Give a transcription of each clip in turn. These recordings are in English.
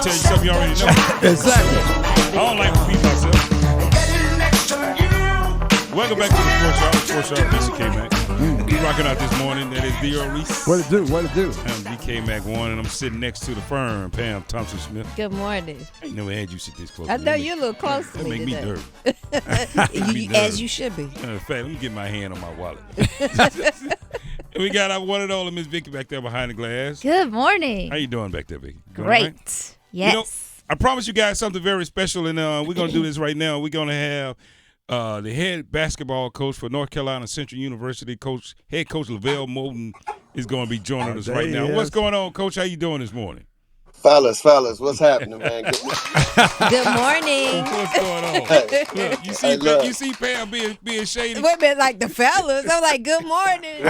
tell you something you already know. Exactly. I don't like to repeat myself. Welcome back to the Sports Show. BC K-Mac. We rocking out this morning. That is D.R. Reese. What it do? I'm BK Mac 1, and I'm sitting next to the firm, Pam Thompson-Smith. Good morning. I ain't never had you sit this close. I know you're a little close to me today. That make me nervous. As you should be. In fact, let me get my hand on my wallet. And we got our one and only Miss Vicky back there behind the glass. Good morning. How you doing back there, Vicky? Great. Right? Yes. You know, I promised you guys something very special, and we're going to do this right now. We're going to have the head basketball coach for North Carolina Central University, head coach Levelle Moton is going to be joining us right now. What's going on, Coach? How you doing this morning? Fellas, what's happening, man? Good morning. What's going on? Look, you see Pam being shady. Wait a minute, like the fellas. I'm like, good morning.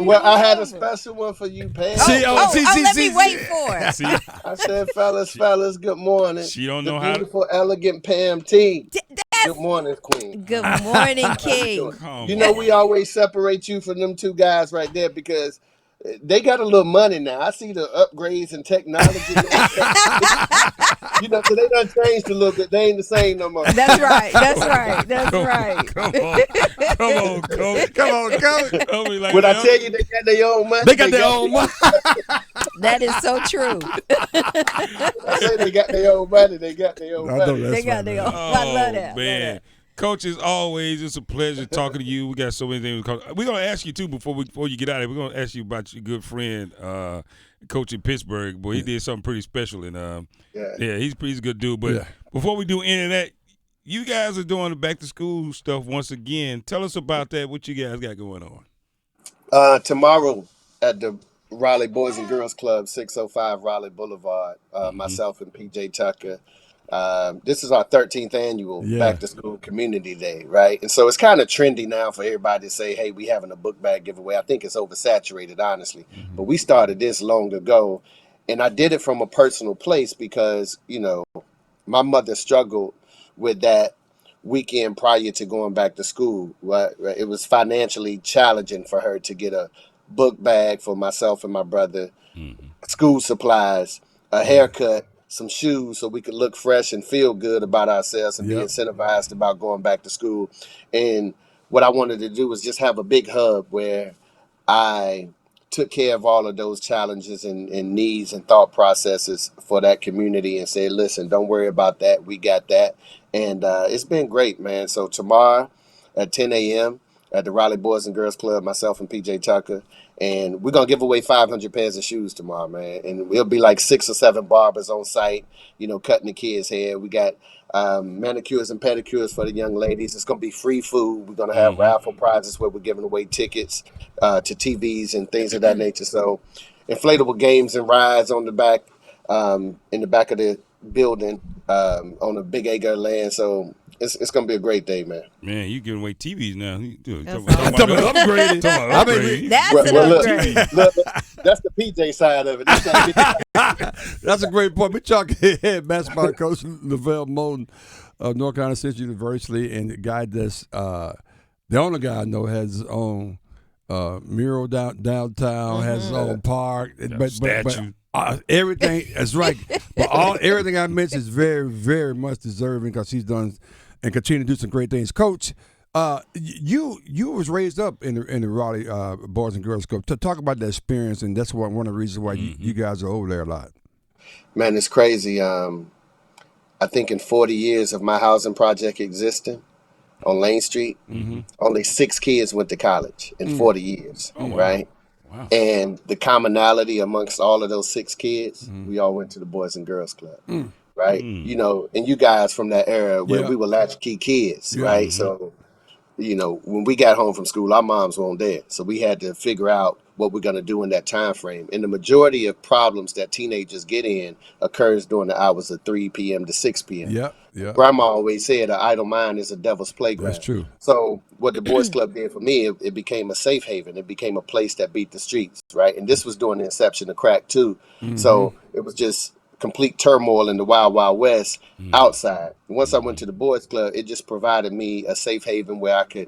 Well, I had a special one for you, Pam. Let me wait for it. See? I said, fellas, good morning. She don't know the how. Beautiful, elegant Pam T. Good morning, Queen. Good morning, King. You know, we always separate you from them two guys right there because they got a little money now. I see the upgrades in technology. You know, so they done changed a little bit. They ain't the same no more. That's right. Come on, Coach. Like, when I tell you they got their own money. They got their own money. That is so true. I say they got their own money. They got their own money. They got their own. I love that. Man. Coach, as always, it's a pleasure talking to you. We got so many things. We're going to ask you, too, before you get out of here, we're going to ask you about your good friend, Coach in Pittsburgh. Boy, he did something pretty special. And, he's a good dude. But before we do any of that, you guys are doing the back-to-school stuff once again. Tell us about that, what you guys got going on. Tomorrow at the Raleigh Boys and Girls Club, 605 Raleigh Boulevard, myself and P.J. Tucker. This is our 13th annual Back to School Community Day, right? And so it's kind of trendy now for everybody to say, hey, we having a book bag giveaway. I think it's oversaturated, honestly. But we started this long ago, and I did it from a personal place because, you know, my mother struggled with that weekend prior to going back to school. Right? It was financially challenging for her to get a book bag for myself and my brother, school supplies, a haircut, some shoes so we could look fresh and feel good about ourselves and be incentivized about going back to school. And what I wanted to do was just have a big hub where I took care of all of those challenges and needs and thought processes for that community and said, listen, don't worry about that. We got that. And it's been great, man. So tomorrow at 10 a.m. at the Raleigh Boys and Girls Club, myself and P.J. Tucker. And we're going to give away 500 pairs of shoes tomorrow, man. And it'll be like 6 or 7 barbers on site, you know, cutting the kids' hair. We got manicures and pedicures for the young ladies. It's going to be free food. We're going to have raffle prizes where we're giving away tickets to TVs and things of that nature. So inflatable games and rides on the back, in the back of the building on a big acre of land. So it's going to be a great day, man. Man, you giving away TVs now. Upgraded. That's an upgrade. Look, that's the PJ side of it. That's a great point. We're talking head basketball coach Levelle Moton of North Carolina Central University, and the guy that's the only guy I know has his own mural downtown, has his own park, statue. Everything that's right. But everything I mentioned is very, very much deserving because he's done and continue to do some great things. Coach, you was raised up in the Raleigh Boys and Girls Club. Talk about that experience, and that's one of the reasons why you guys are over there a lot. Man, it's crazy. I think in 40 years of my housing project existing on Lane Street, only 6 kids went to college in 40 years, right? Wow. And the commonality amongst all of those 6 kids, we all went to the Boys and Girls Club, right? You know, and you guys from that era where we were latchkey kids, right? So, you know, when we got home from school, our moms weren't there. So we had to figure out what we're going to do in that time frame. And the majority of problems that teenagers get in occurs during the hours of 3 p.m. to 6 p.m. Yeah. Grandma always said an idle mind is a devil's playground. That's true. So what the Boys Club did for me, it became a safe haven. It became a place that beat the streets, right? And this was during the inception of crack too. So it was just complete turmoil in the wild, wild west outside. Once I went to the boys club, it just provided me a safe haven where I could,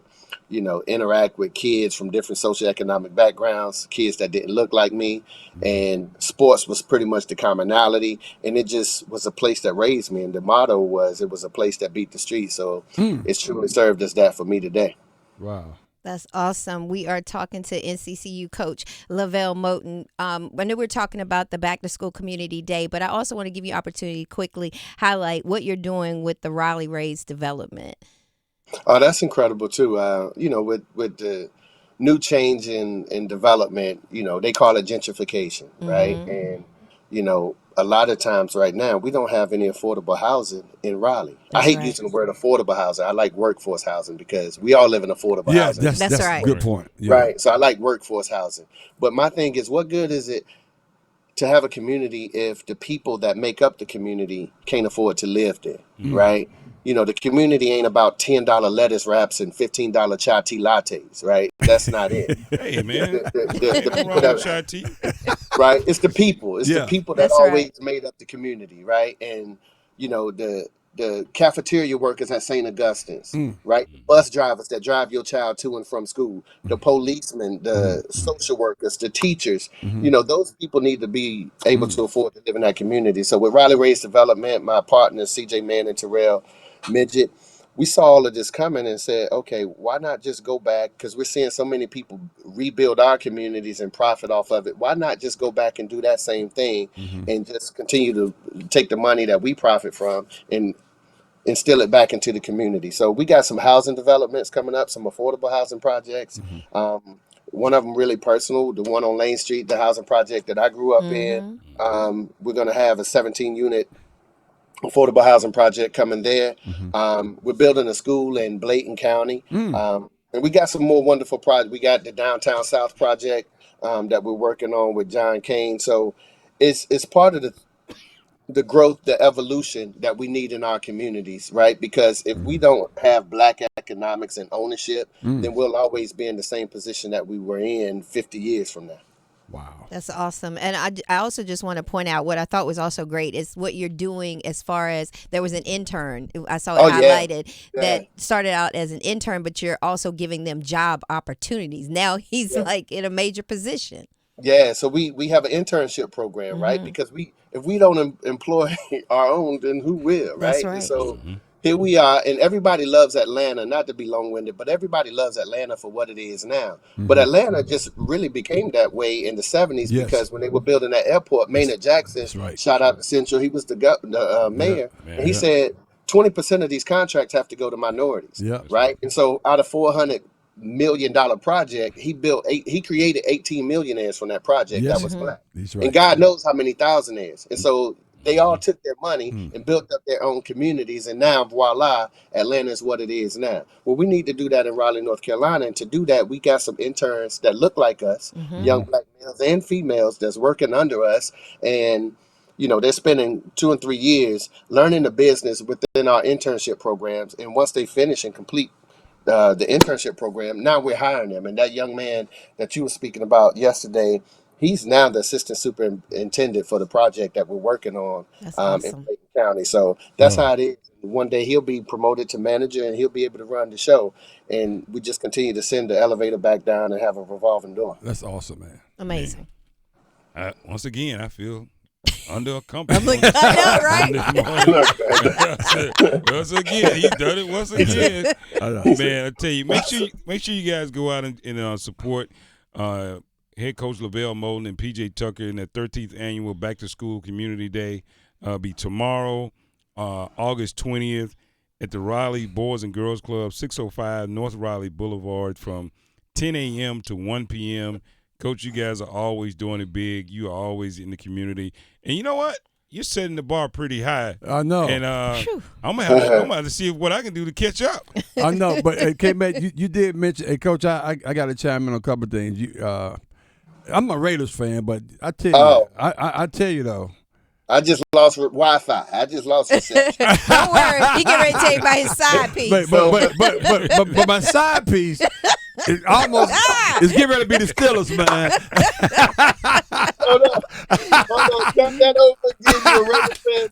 interact with kids from different socioeconomic backgrounds, kids that didn't look like me. And sports was pretty much the commonality. And it just was a place that raised me. And the motto was, it was a place that beat the streets. So it's truly served as that for me today. Wow. That's awesome. We are talking to NCCU coach Levelle Moton. I know we're talking about the Back to School Community Day, but I also want to give you opportunity to quickly highlight what you're doing with the Raleigh Rays development. Oh, that's incredible too. With the new change in development, they call it gentrification, right? And a lot of times right now we don't have any affordable housing in Raleigh. I hate using the word affordable housing. I like workforce housing because we all live in affordable housing. That's right. A good point. Yeah. Right. So I like workforce housing. But my thing is, what good is it to have a community if the people that make up the community can't afford to live there, right? The community ain't about $10 lettuce wraps and $15 chai tea lattes, right? That's not it. Hey, man. The people chai that, tea. right? It's the people. It's the people that That's always right. made up the community, right? And the cafeteria workers at St. Augustine's, right? Bus drivers that drive your child to and from school, the policemen, the social workers, the teachers, those people need to be able to afford to live in that community. So with Raleigh Race Development, my partners, CJ Mann and Terrell Midget, we saw all of this coming and said, okay, why not just go back? Because we're seeing so many people rebuild our communities and profit off of it. Why not just go back and do that same thing and just continue to take the money that we profit from and instill it back into the community? So we got some housing developments coming up, some affordable housing projects. One of them really personal, the one on Lane Street, the housing project that I grew up in. We're going to have a 17-unit affordable housing project coming there. We're building a school in Bladen County. And we got some more wonderful projects. We got the Downtown South project that we're working on with John Kane. So it's part of the growth, the evolution that we need in our communities, right? Because if we don't have Black economics and ownership, then we'll always be in the same position that we were in 50 years from now. Wow. That's awesome. And I also just want to point out what I thought was also great is what you're doing as far as there was an intern. I saw it highlighted that started out as an intern, but you're also giving them job opportunities. Now he's like in a major position. Yeah, so we have an internship program, right? Because if we don't employ our own, then who will, right? That's right. And so here we are, and everybody loves Atlanta, not to be long-winded, but everybody loves Atlanta for what it is now. But Atlanta just really became that way in the 70s because when they were building that airport, Maynard Jackson, shout out to Central, he was the mayor, and he said 20% of these contracts have to go to minorities, right? And so out of $400 million project, he created 18 millionaires from that project that was Black. And God knows how many thousandaires. And so they all took their money and built up their own communities, and now voila, Atlanta is what it is now. Well, we need to do that in Raleigh, North Carolina, and to do that, we got some interns that look like us, young Black males and females that's working under us, and they're spending 2 and 3 years learning the business within our internship programs, and once they finish and complete the internship program, now we're hiring them. And that young man that you were speaking about yesterday, he's now the assistant superintendent for the project that we're working on That's awesome. in Clayton County. So that's how it is. One day he'll be promoted to manager and he'll be able to run the show. And we just continue to send the elevator back down and have a revolving door. That's awesome, man. Amazing. Once again, I feel under a company. I'm like, I know, right? Once again, he done it once again. Man, I tell you, make sure you guys go out and support head coach Levelle Moton and PJ Tucker in their 13th annual Back to School Community Day. Be tomorrow, August 20th, at the Raleigh Boys and Girls Club, 605 North Raleigh Boulevard, from 10 a.m. to 1 p.m. Coach, you guys are always doing it big. You are always in the community. And you know what? You're setting the bar pretty high. I know. And I'm gonna have to see what I can do to catch up. I know. But, K-Mac, you did mention, hey, Coach, I got to chime in on a couple of things. I'm a Raiders fan, but I tell you, I tell you, though. I just lost Wi-Fi. I just lost reception. Don't worry. He get ready to tell you about his side piece. But my side piece is almost it's getting ready to be the Steelers, man. Hold on. Start that over again. You a Raider fan.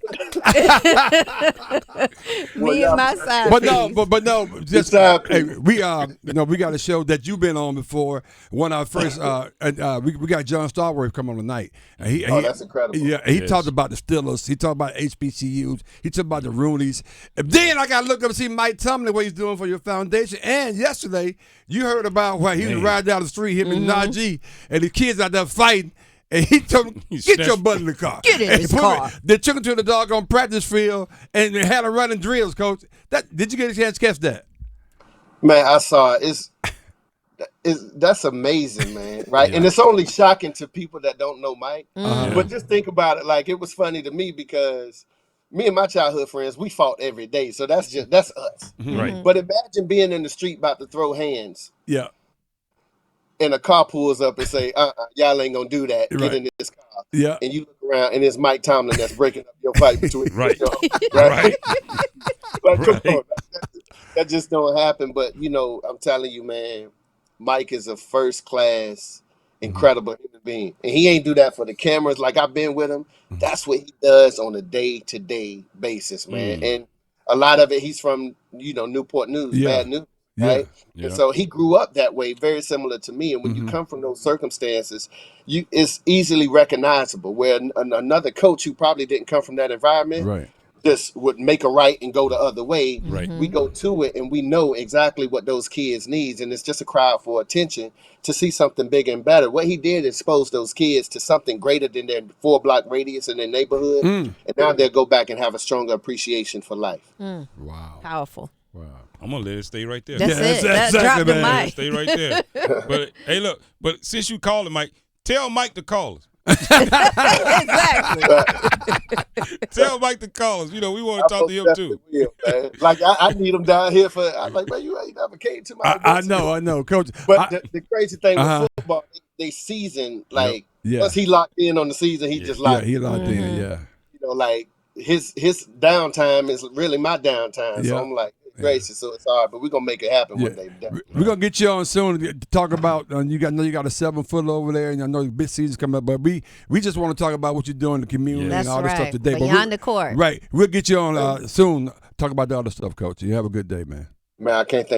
Me and my side. But no, just hey, we got a show that you've been on before. One of our first, we got John Starworth come on tonight. And that's incredible. Yeah, he talked about the Steelers. He talked about HBCUs. He talked about the Roonies. And then I got to look up and see Mike Tomlin, what he's doing for your foundation. And yesterday, you heard about where he was riding down the street, him and Najee, and the kids out there fighting. And he told him, get your butt in the car. Get in his car. They took him to the doggone practice field and they had him running drills, Coach. Did you get a chance to catch that? Man, I saw it. That's amazing, man. Right? Yeah. And it's only shocking to people that don't know Mike. But just think about it. Like, it was funny to me because me and my childhood friends, we fought every day. So that's us. Right. But imagine being in the street about to throw hands. Yeah. And a car pulls up and say, y'all ain't gonna do that. Right. Get in this car. Yeah. And you look around and it's Mike Tomlin that's breaking up your fight between right. Right. Like, come Right. on. That just don't happen. But I'm telling you, man, Mike is a first class, incredible human being. And he ain't do that for the cameras. Like, I've been with him. That's what he does on a day-to-day basis, man. And a lot of it, he's from, Newport News, Bad News. Right. Yeah. And so he grew up that way, very similar to me. And when you come from those circumstances, it's easily recognizable. Where another coach who probably didn't come from that environment just would make a right and go the other way. Right. We go to it and we know exactly what those kids need. And it's just a cry for attention to see something bigger and better. What he did is expose those kids to something greater than their 4-block radius in their neighborhood. And now they'll go back and have a stronger appreciation for life. Wow. Powerful. Wow. I'm gonna let it stay right there. That's it. Exactly, Drop the man. mic. Stay right there. But hey, look. But since you called him, Mike, tell Mike to call us. Exactly. Tell Mike to call us. We want to talk to him too. Will, man. Like, I need him down here for. I'm like, man, you ain't never came to my. I know, Coach. But the crazy thing with football, they season like once he locked in on the season, he just locked. Yeah, he locked in. Yeah. Like his downtime is really my downtime. So I'm like, gracious, so it's hard, but we're gonna make it happen one day. We're gonna get you on soon to talk about. You got a 7-footer over there, and I know the big season's coming up. But we just want to talk about what you do in the community and all this stuff today. Beyond the court, right? We'll get you on soon. Talk about the other stuff, Coach. You have a good day, man. Man, I can't thank you.